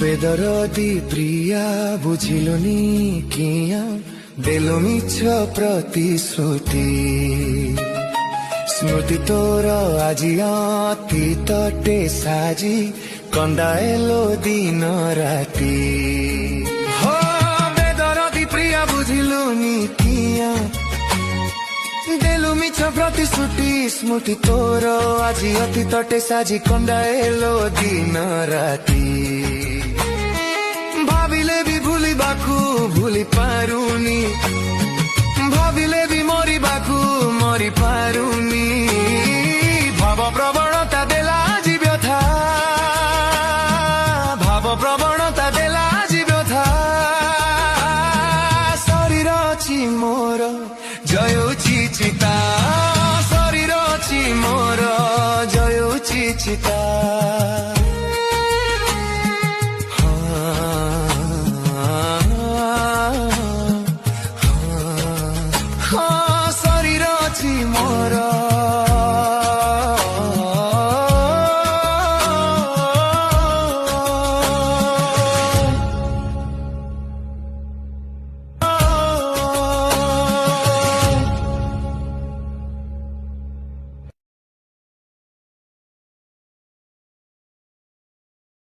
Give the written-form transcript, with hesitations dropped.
বেদরদি প্রিয়া বুঝিলুনি কিয়া দেলু মিছ প্রতিশ্রুতি স্মৃতি তোর আজি অতীতটে সাজি কন্দায়েলো দিন রাতি হো বেদরদি প্রিয়া বুঝিলুনি কিয়া দেলু মিছ প্রতিশ্রুতি স্মৃতি তোর আজি অতীতটে সাজি কন্দায়েলো দিন রাতি ভাবিলে বি ভুলিবাকু ভুলি পাରୁନି ভাবিলে বি মরিবাকু মরি পাରୁନି ভাব প্রবণতা দেলা আଜି ব্যথা ভাব প্রবণতা দেলা আଜି ব্যথা শরীর ଅଛି ମୋର ଜୟଉଛି ଚିତା ଶରୀର ଅଛି ମୋର ଜୟଉଛି ଚିତା শরীর ଅଛି ମୋର